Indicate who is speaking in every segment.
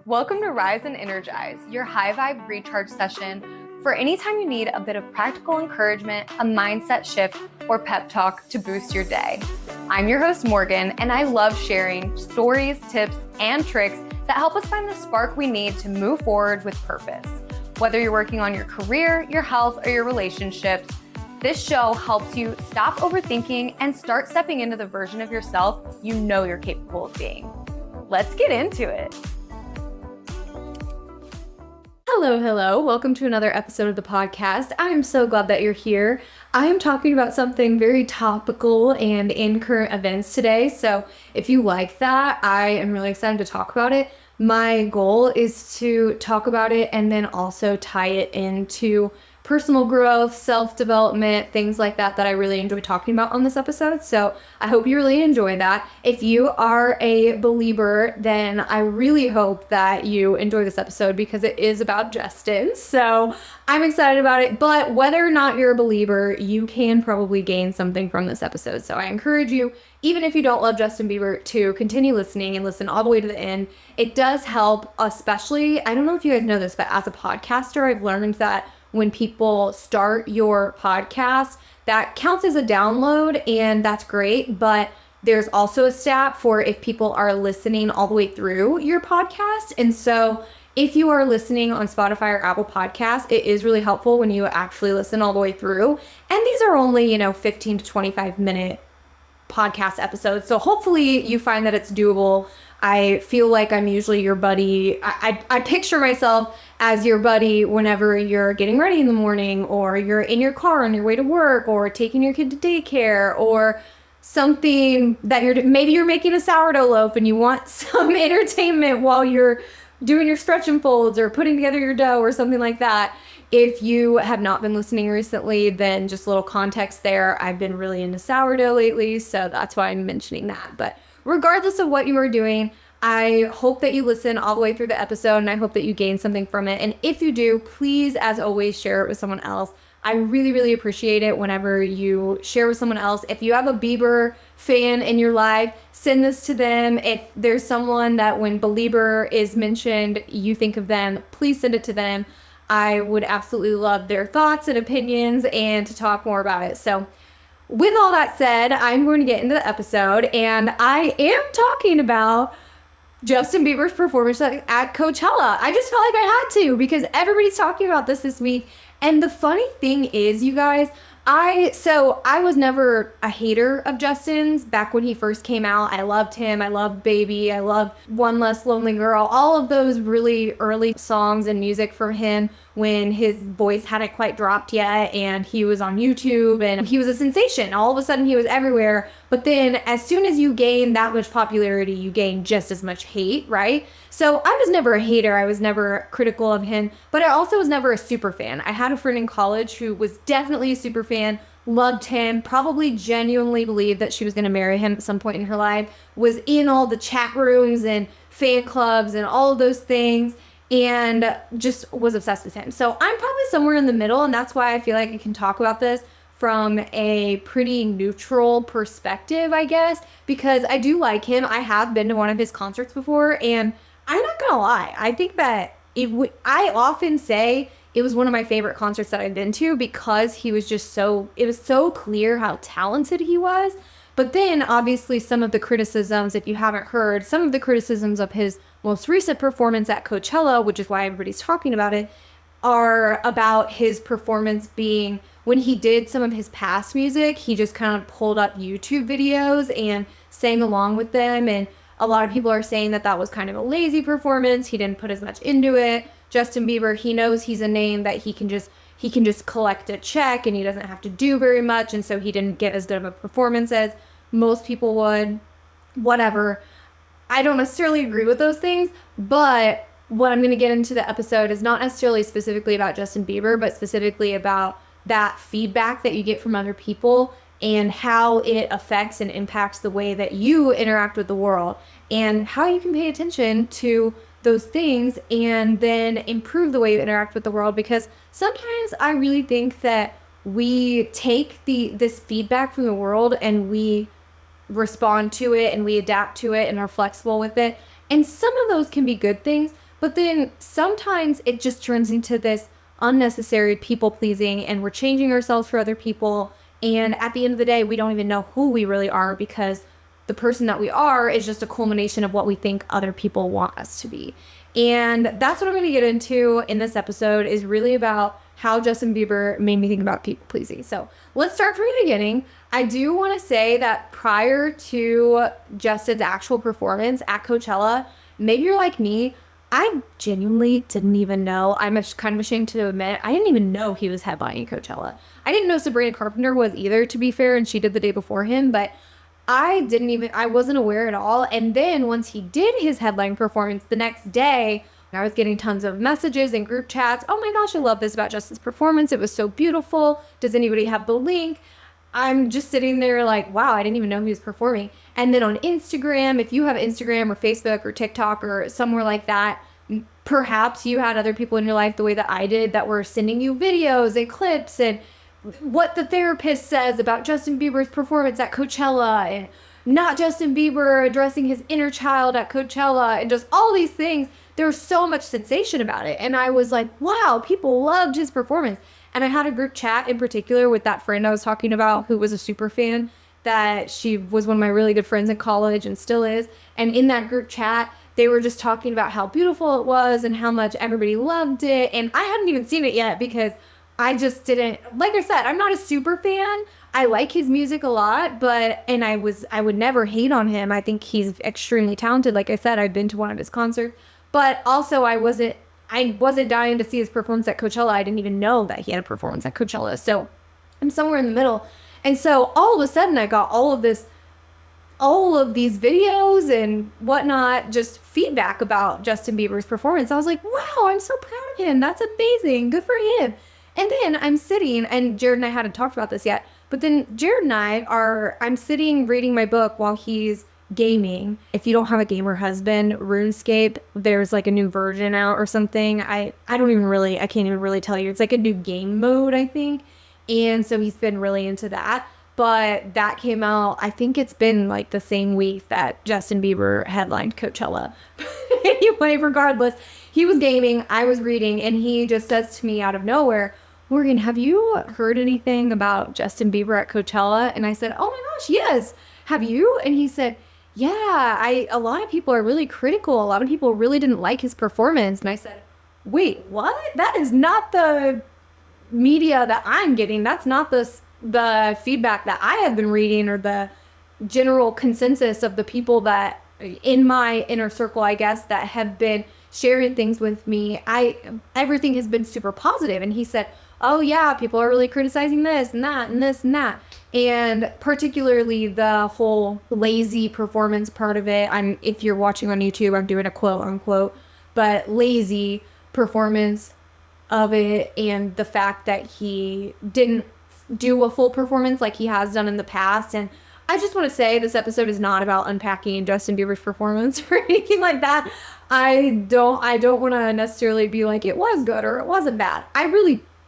Speaker 1: Welcome to Rise and Energize, your high vibe recharge session for anytime you need a bit of practical encouragement, a mindset shift, or pep talk to boost your day. I'm your host, Morgan, and I love sharing stories, tips, and tricks that help us find the spark we need to move forward with purpose. Whether you're working on your career, your health, or your relationships, this show helps you stop overthinking and start stepping into the version of yourself you know you're capable of being. Let's get into it. Hello. Welcome to another episode of the podcast. I am so glad that you're here. I am talking about something very topical and in current events today. So if you like that, I am really excited to talk about it. My goal is to talk about it and then also tie it into personal growth, self-development, things like that I really enjoy talking about on this episode. So I hope you really enjoy that. If you are a believer, then I really hope that you enjoy this episode because it is about Justin. So I'm excited about it. But whether or not you're a believer, you can probably gain something from this episode. So I encourage you, even if you don't love Justin Bieber, to continue listening and listen all the way to the end. It does help, especially, I don't know if you guys know this, but as a podcaster, I've learned that when people start your podcast, that counts as a download, and that's great. But there's also a stat for if people are listening all the way through your podcast. And so if you are listening on Spotify or Apple Podcasts, it is really helpful when you actually listen all the way through. And these are only, 15 to 25 minute podcast episodes. So hopefully you find that it's doable. I feel like I'm usually your buddy. I picture myself as your buddy whenever you're getting ready in the morning, or you're in your car on your way to work, or taking your kid to daycare, or something that maybe you're making a sourdough loaf and you want some entertainment while you're doing your stretch and folds or putting together your dough or something like that. If you have not been listening recently, then just a little context there. I've been really into sourdough lately, so that's why I'm mentioning that. But regardless of what you are doing, I hope that you listen all the way through the episode, and I hope that you gain something from it. And if you do, please, as always, share it with someone else. I really, really appreciate it whenever you share with someone else. If you have a Bieber fan in your life, send this to them. If there's someone that when Bieber is mentioned, you think of them, please send it to them. I would absolutely love their thoughts and opinions and to talk more about it. So with all that said, I'm going to get into the episode, and I am talking about Justin Bieber's performance at Coachella. I just felt like I had to because everybody's talking about this week. And the funny thing is, you guys, I was never a hater of Justin's back when he first came out. I loved him. I loved Baby. I loved One Less Lonely Girl. All of those really early songs and music from him when his voice hadn't quite dropped yet and he was on YouTube and he was a sensation. All of a sudden he was everywhere. But then as soon as you gain that much popularity, you gain just as much hate, right? So I was never a hater. I was never critical of him, but I also was never a super fan. I had a friend in college who was definitely a super fan, loved him, probably genuinely believed that she was going to marry him at some point in her life, was in all the chat rooms and fan clubs and all of those things, and just was obsessed with him. So I'm probably somewhere in the middle, and that's why I feel like I can talk about this from a pretty neutral perspective, I guess, because I do like him. I have been to one of his concerts before, and I'm not gonna lie, I think that I often say it was one of my favorite concerts that I've been to because he was just it was so clear how talented he was. But then obviously some of the criticisms, if you haven't heard, some of the criticisms of his most recent performance at Coachella, which is why everybody's talking about it, are about his performance being, when he did some of his past music, he just kind of pulled up YouTube videos and sang along with them, and a lot of people are saying that that was kind of a lazy performance. He didn't put as much into it. Justin Bieber, he knows he's a name that he can just collect a check and he doesn't have to do very much, and so he didn't get as good of a performance as most people would. Whatever. I don't necessarily agree with those things, but what I'm going to get into the episode is not necessarily specifically about Justin Bieber, but specifically about that feedback that you get from other people and how it affects and impacts the way that you interact with the world, and how you can pay attention to those things and then improve the way you interact with the world. Because sometimes I really think that we take this feedback from the world and we respond to it and we adapt to it and are flexible with it. And some of those can be good things, but then sometimes it just turns into this unnecessary people pleasing and we're changing ourselves for other people. And at the end of the day, we don't even know who we really are because the person that we are is just a culmination of what we think other people want us to be. And that's what I'm going to get into in this episode, is really about how Justin Bieber made me think about people pleasing. So let's start from the beginning. I do want to say that prior to Justin's actual performance at Coachella, maybe you're like me, I genuinely didn't even know. I'm kind of ashamed to admit, I didn't even know he was headlining Coachella. I didn't know Sabrina Carpenter was either, to be fair, and she did the day before him, but I wasn't aware at all. And then once he did his headline performance the next day, I was getting tons of messages and group chats. Oh my gosh, I love this about Justin's performance. It was so beautiful. Does anybody have the link? I'm just sitting there like, wow, I didn't even know he was performing. And then on Instagram, if you have Instagram or Facebook or TikTok or somewhere like that, perhaps you had other people in your life the way that I did that were sending you videos and clips and what the therapist says about Justin Bieber's performance at Coachella, and not Justin Bieber addressing his inner child at Coachella, and just all these things. There was so much sensation about it. And I was like, wow, people loved his performance. And I had a group chat in particular with that friend I was talking about who was a super fan, that she was one of my really good friends in college and still is. And in that group chat, they were just talking about how beautiful it was and how much everybody loved it. And I hadn't even seen it yet because I just didn't, like I said, I'm not a super fan. I like his music a lot, and I would never hate on him. I think he's extremely talented. Like I said, I've been to one of his concerts, but also I wasn't dying to see his performance at Coachella. I didn't even know that he had a performance at Coachella. So I'm somewhere in the middle. And so all of a sudden I got all of these videos and whatnot, just feedback about Justin Bieber's performance. I was like, wow, I'm so proud of him. That's amazing. Good for him. And then I'm sitting, and Jared and I hadn't talked about this yet, but then Jared and I'm sitting reading my book while he's gaming. If you don't have a gamer husband, RuneScape, there's like a new version out or something. I can't even really tell you. It's like a new game mode, I think. And so he's been really into that. But that came out, I think it's been like the same week that Justin Bieber headlined Coachella. Anyway, regardless, he was gaming, I was reading, and he just says to me out of nowhere, Morgan, have you heard anything about Justin Bieber at Coachella? And I said, oh my gosh, yes. Have you? And he said, yeah, a lot of people are really critical. A lot of people really didn't like his performance. And I said, wait, what? That is not the media that I'm getting. That's not the feedback that I have been reading, or the general consensus of the people that in my inner circle, I guess, that have been sharing things with me. Everything has been super positive. And he said, oh yeah, people are really criticizing this and that and this and that. And particularly the whole lazy performance part of it. If you're watching on YouTube, I'm doing a quote unquote, but lazy performance of it, and the fact that he didn't do a full performance like he has done in the past. And I just want to say this episode is not about unpacking Justin Bieber's performance or anything like that. I don't want to necessarily be like it was good or it wasn't bad.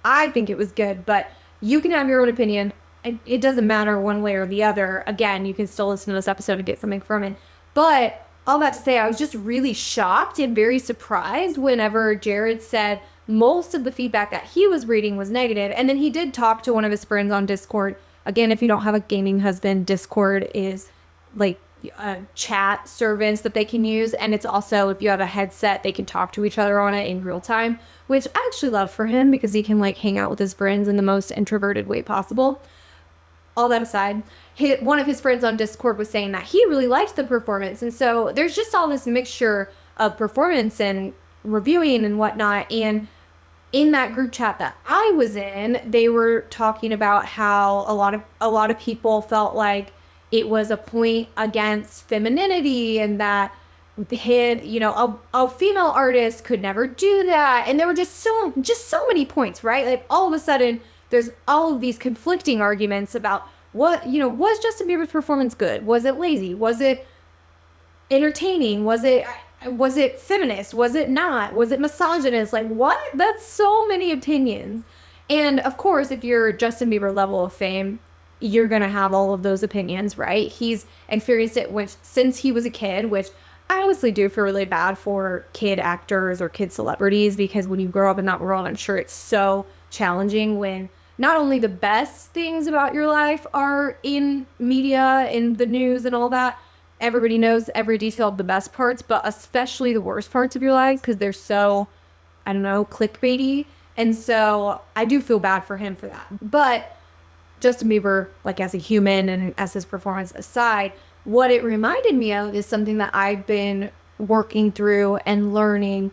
Speaker 1: I think it was good, but you can have your own opinion. It doesn't matter one way or the other. Again, you can still listen to this episode and get something from it. But all that to say, I was just really shocked and very surprised whenever Jared said most of the feedback that he was reading was negative. And then he did talk to one of his friends on Discord. Again, if you don't have a gaming husband, Discord is like a chat service that they can use. And it's also, if you have a headset, they can talk to each other on it in real time, which I actually love for him because he can like hang out with his friends in the most introverted way possible. All that aside, one of his friends on Discord was saying that he really liked the performance. And so there's just all this mixture of performance and reviewing and whatnot. And in that group chat that I was in, they were talking about how a lot of people felt like it was a point against femininity, and that a female artist could never do that. And there were just so many points, right? Like all of a sudden there's all of these conflicting arguments about was Justin Bieber's performance good? Was it lazy? Was it entertaining? Was it feminist? Was it not? Was it misogynist? Like what? That's so many opinions. And of course, if you're Justin Bieber level of fame, you're going to have all of those opinions, right? He's experienced it since he was a kid, which I honestly do feel really bad for kid actors or kid celebrities, because when you grow up in that world, I'm sure it's so challenging when not only the best things about your life are in media, in the news and all that. Everybody knows every detail of the best parts, but especially the worst parts of your life, because they're so, I don't know, clickbaity. And so I do feel bad for him for that. But Justin Bieber, like as a human and as his performance aside, what it reminded me of is something that I've been working through and learning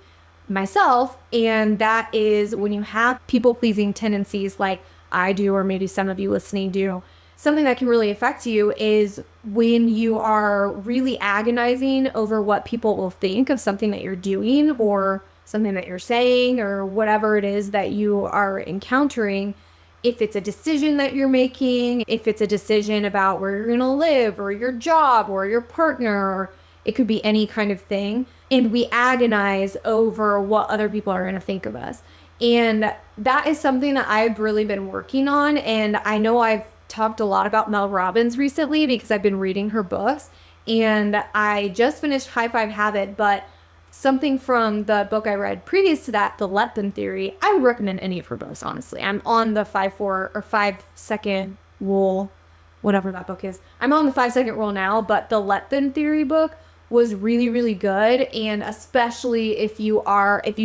Speaker 1: myself. And that is when you have people pleasing tendencies like I do, or maybe some of you listening do, something that can really affect you is when you are really agonizing over what people will think of something that you're doing or something that you're saying or whatever it is that you are encountering. If it's a decision that you're making, if it's a decision about where you're going to live or your job or your partner, or it could be any kind of thing. And we agonize over what other people are going to think of us. And that is something that I've really been working on. And I know I've talked a lot about Mel Robbins recently because I've been reading her books. And I just finished High Five Habit, but something from the book I read previous to that, The Let Them Theory, I would recommend any of her books, honestly. I'm on the 5-4 or 5-second rule, whatever that book is. I'm on the 5-second rule now, but the Let Them Theory book was really, really good. And especially if you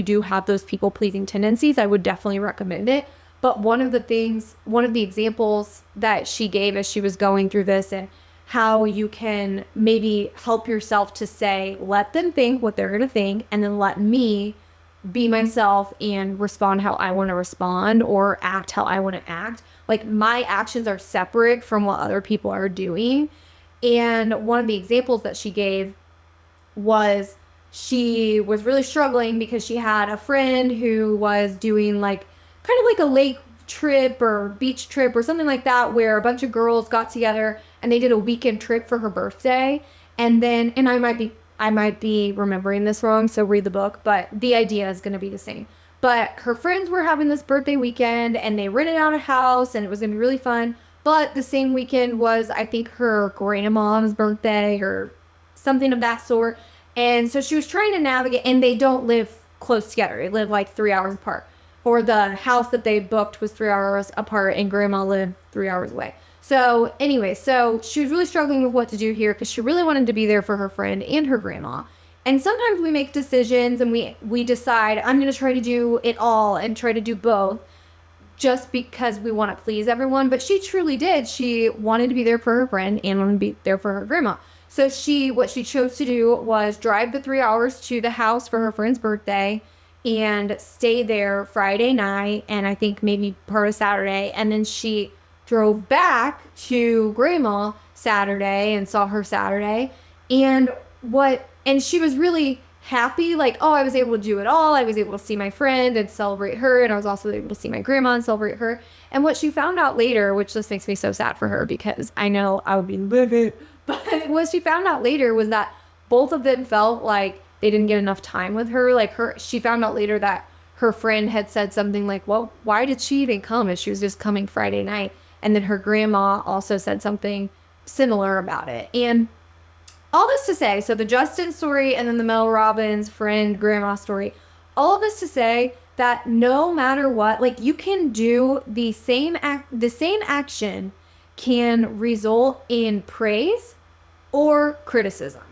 Speaker 1: do have those people pleasing tendencies, I would definitely recommend it. But one of the examples that she gave as she was going through this, and how you can maybe help yourself to say, let them think what they're going to think, and then let me be myself and respond how I want to respond or act how I want to act. Like, my actions are separate from what other people are doing. And one of the examples that she gave was she was really struggling because she had a friend who was doing like kind of like a lake trip or beach trip or something like that, where a bunch of girls got together and they did a weekend trip for her birthday. And then, and I might be remembering this wrong, so read the book, but the idea is going to be the same. But her friends were having this birthday weekend and they rented out a house and it was going to be really fun. But the same weekend was, I think, her grandma's birthday or something of that sort. And so she was trying to navigate, and they don't live close together. They live like 3 hours apart. Or the house that they booked was 3 hours apart and grandma lived 3 hours away. So anyway, so she was really struggling with what to do here because she really wanted to be there for her friend and her grandma. And sometimes we make decisions and we decide, I'm going to try to do it all and try to do both just because we want to please everyone. But she truly did. She wanted to be there for her friend and wanted to be there for her grandma. So what she chose to do was drive the 3 hours to the house for her friend's birthday and stay there Friday night and I think maybe part of Saturday. And then she drove back to grandma Saturday and saw her Saturday. And she was really happy, like, oh, I was able to do it all. I was able to see my friend and celebrate her. And I was also able to see my grandma and celebrate her. And what she found out later, which just makes me so sad for her because I know I would be livid, but what she found out later was that both of them felt like they didn't get enough time with her. Like she found out later that her friend had said something like, well, why did she even come if she was just coming Friday night? And then her grandma also said something similar about it. And all this to say, so the Justin story and then the Mel Robbins friend grandma story, all of this to say that no matter what, like, you can do the same action can result in praise or criticism.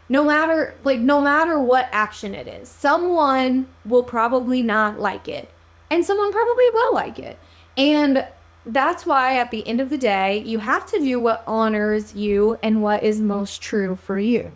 Speaker 1: No matter what action it is, someone will probably not like it and someone probably will like it. And that's why at the end of the day, you have to do what honors you and what is most true for you.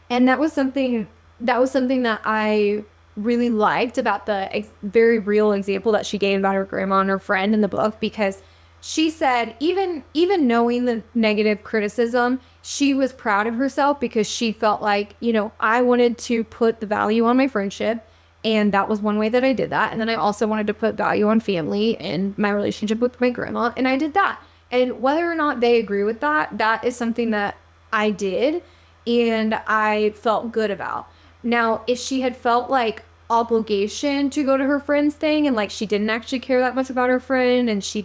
Speaker 1: And that was something that I really liked about the very real example that she gave about her grandma and her friend in the book, because she said even knowing the negative criticism, she was proud of herself because she felt like, I wanted to put the value on my friendship. And that was one way that I did that. And then I also wanted to put value on family and my relationship with my grandma. And I did that. And whether or not they agree with that, that is something that I did and I felt good about. Now, if she had felt like obligation to go to her friend's thing and like she didn't actually care that much about her friend and she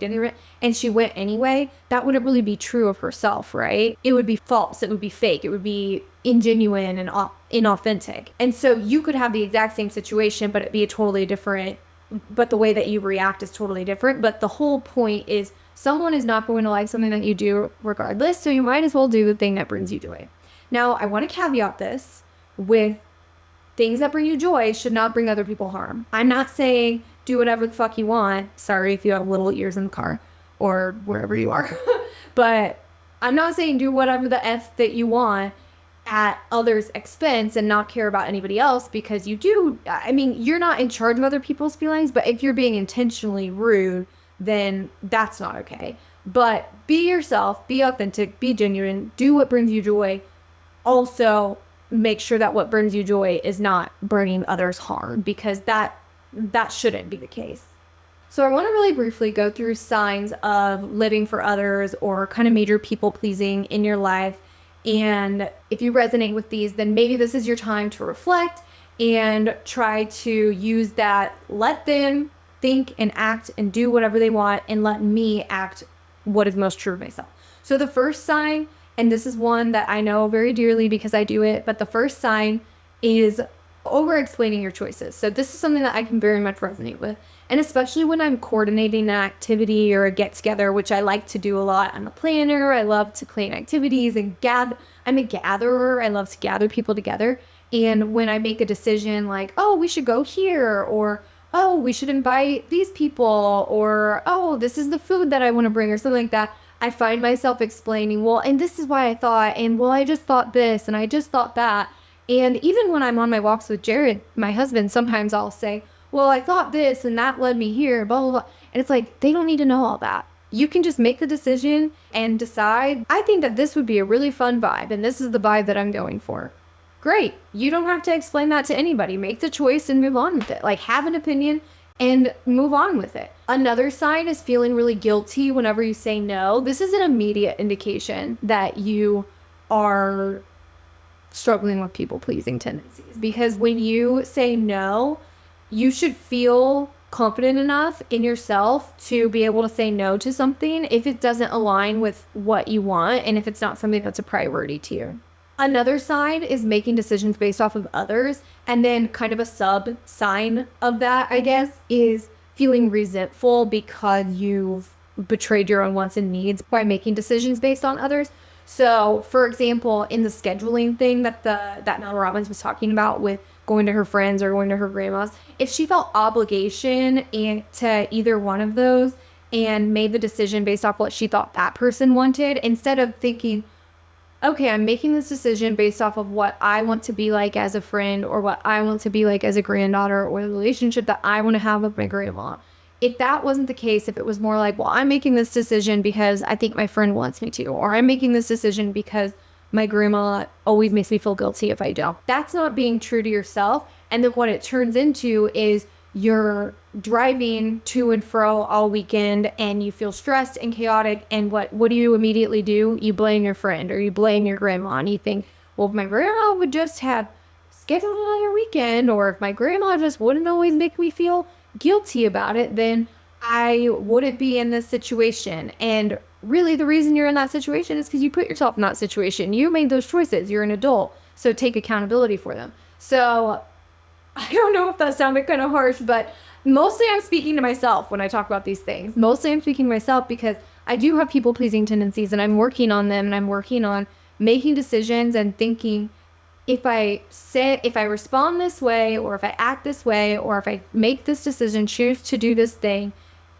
Speaker 1: went anyway, that wouldn't really be true of herself, right? It would be false, it would be fake, it would be ingenuine and inauthentic. And so you could have the exact same situation, but it be a totally different, but the way that you react is totally different. But the whole point is someone is not going to like something that you do regardless, so you might as well do the thing that brings you joy. Now, I want to caveat this with things that bring you joy should not bring other people harm. I'm not saying do whatever the fuck you want. Sorry if you have little ears in the car or wherever you are. But I'm not saying do whatever the F that you want at others' expense and not care about anybody else, because you do. I mean, you're not in charge of other people's feelings, but if you're being intentionally rude, then that's not okay. But be yourself, be authentic, be genuine, do what brings you joy. Also, make sure that what brings you joy is not bringing others harm, because that shouldn't be the case. So I want to really briefly go through signs of living for others or kind of major people pleasing in your life. And if you resonate with these, then maybe this is your time to reflect and try to use that. Let them think and act and do whatever they want, and let me act what is most true of myself. So the first sign, and this is one that I know very dearly because I do it, but the first sign is over-explaining your choices. So this is something that I can very much resonate with. And especially when I'm coordinating an activity or a get-together, which I like to do a lot. I'm a planner. I love to plan activities and I'm a gatherer. I love to gather people together. And when I make a decision like, oh, we should go here, or oh, we should invite these people, or oh, this is the food that I want to bring, or something like that, I find myself explaining, well, and this is why I thought, and well, I just thought this, and I just thought that. And even when I'm on my walks with Jared, my husband, sometimes I'll say, well, I thought this, and that led me here, blah, blah, blah. And it's like, they don't need to know all that. You can just make the decision and decide, I think that this would be a really fun vibe, and this is the vibe that I'm going for. Great. You don't have to explain that to anybody. Make the choice and move on with it. Like, have an opinion and move on with it. Another sign is feeling really guilty whenever you say no. This is an immediate indication that you are struggling with people-pleasing tendencies, because when you say no, you should feel confident enough in yourself to be able to say no to something if it doesn't align with what you want and if it's not something that's a priority to you. Another sign is making decisions based off of others, and then kind of a sub sign of that, I guess, is feeling resentful because you've betrayed your own wants and needs by making decisions based on others. So, for example, in the scheduling thing that Mel Robbins was talking about with going to her friends or going to her grandma's, if she felt obligation to either one of those and made the decision based off what she thought that person wanted, instead of thinking, okay, I'm making this decision based off of what I want to be like as a friend, or what I want to be like as a granddaughter, or the relationship that I want to have with my grandma. If that wasn't the case, if it was more like, well, I'm making this decision because I think my friend wants me to, or I'm making this decision because my grandma always makes me feel guilty if I don't. That's not being true to yourself. And then what it turns into is you're driving to and fro all weekend and you feel stressed and chaotic. And what do you immediately do? You blame your friend or you blame your grandma, and you think, well, if my grandma would just have scheduled another weekend, or if my grandma just wouldn't always make me feel guilty about it, then I wouldn't be in this situation. And really the reason you're in that situation is because you put yourself in that situation. You made those choices. You're an adult, so take accountability for them. So I don't know if that sounded kind of harsh, but mostly I'm speaking to myself when I talk about these things. Mostly I'm speaking to myself because I do have people-pleasing tendencies, and I'm working on them, and I'm working on making decisions and thinking, if I respond this way, or if I act this way, or if I make this decision, choose to do this thing,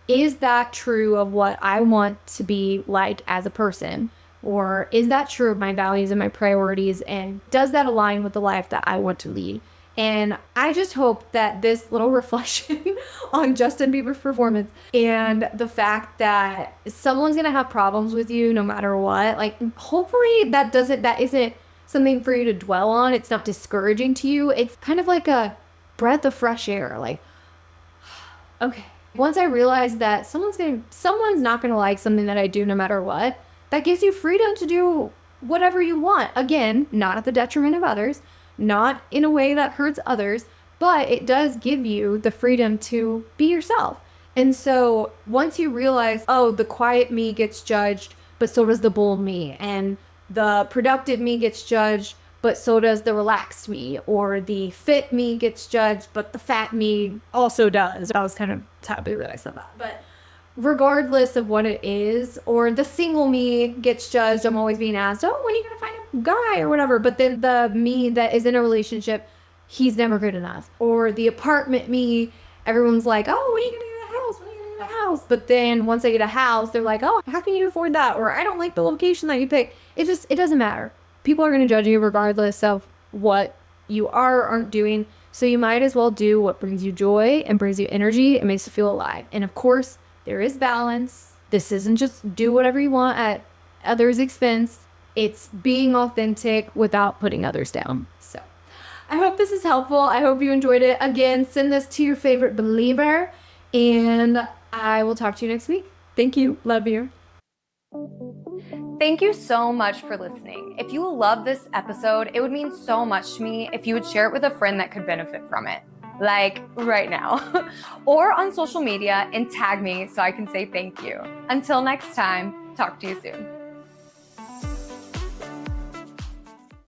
Speaker 1: is that true of what I want to be like as a person? Or is that true of my values and my priorities? And does that align with the life that I want to lead? And I just hope that this little reflection on Justin Bieber's performance and the fact that someone's going to have problems with you no matter what, like, hopefully that isn't something for you to dwell on. It's not discouraging to you. It's kind of like a breath of fresh air. Like, okay, once I realize that someone's not going to like something that I do no matter what, that gives you freedom to do whatever you want. Again, not at the detriment of others, not in a way that hurts others, but it does give you the freedom to be yourself. And so once you realize, oh, the quiet me gets judged, but so does the bold me, and the productive me gets judged, but so does the relaxed me, or the fit me gets judged, but the fat me also does. I was kind of happy that I said that. But regardless of what it is, or the single me gets judged, I'm always being asked, oh, when are you going to find a guy or whatever? But then the me that is in a relationship, he's never good enough. Or the apartment me, everyone's like, oh, when are you going to get a house? When are you going to get a house? But then once I get a house, they're like, oh, how can you afford that? Or I don't like the location that you pick. It doesn't matter. People are going to judge you regardless of what you are or aren't doing. So you might as well do what brings you joy and brings you energy and makes you feel alive. And of course, there is balance. This isn't just do whatever you want at others' expense. It's being authentic without putting others down. So I hope this is helpful. I hope you enjoyed it. Again, send this to your favorite believer, and I will talk to you next week. Thank you. Love you. Thank you so much for listening. If you love this episode, it would mean so much to me if you would share it with a friend that could benefit from it. Like right now, or on social media and tag me so I can say thank you. Until next time, talk to you soon.